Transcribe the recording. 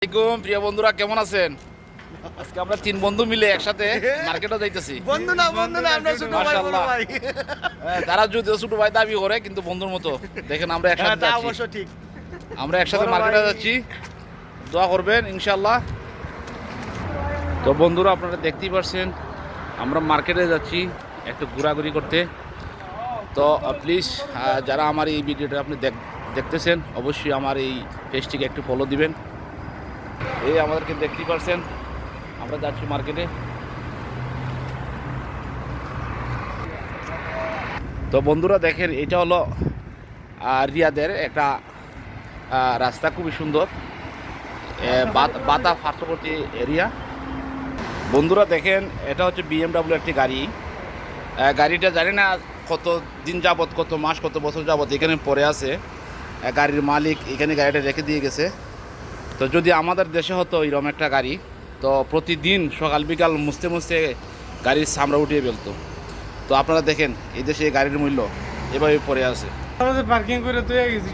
আসসালামাইকুম প্রিয় বন্ধুরা, কেমন আছেন? আজকে আমরা তিন বন্ধু মিলে একসাথে মার্কেটে যাইতেছি। বন্ধু না আমরা ছোট ভাই বড় মাশাআল্লাহ। ভাই। তারা যদিও ছোট ভাই দাবি করে, কিন্তু বন্ধুর মতো। দেখেন আমরা হ্যাঁ, একসাথে তা যাচ্ছি। অবশ্য ঠিক। আমরা একসাথে বড় মার্কেটে ভাই। যাচ্ছি, দোয়া করবেন ইনশাআল্লাহ। তো বন্ধুরা, আপনারা দেখতেই পাচ্ছেন আমরা মার্কেটে যাচ্ছি একটু ঘোরাঘুরি করতে। তো প্লিজ যারা আমার এই ভিডিওটা আপনি দেখতেছেন, অবশ্যই আমার এই পেজটিকে একটু ফলো দিবেন। এই আমাদেরকে দেখতেই পাচ্ছেন, আমরা যাচ্ছি মার্কেটে। তো বন্ধুরা দেখেন, এটা হলো রিয়াদের একটা রাস্তা, খুবই সুন্দর, বাতা পার্শ্ববর্তী এরিয়া। বন্ধুরা দেখেন, এটা হচ্ছে BMW একটি গাড়ি। গাড়িটা জানি না কত দিন যাবত, কত মাস, কত বছর যাবত এখানে পড়ে আছে। গাড়ির মালিক এখানে গাড়িটা রেখে দিয়ে গেছে। তো যদি আমাদের দেশে হতো এরকম একটা গাড়ি, তো প্রতিদিন সকাল বিকাল মুছতে মুছতে গাড়ির চামড়া উঠিয়ে ফেলতো। তো আপনারা দেখেন এই দেশে এই গাড়ির মূল্য এভাবে পড়ে আছে। আমাদের পার্কিং করে তুই গেছি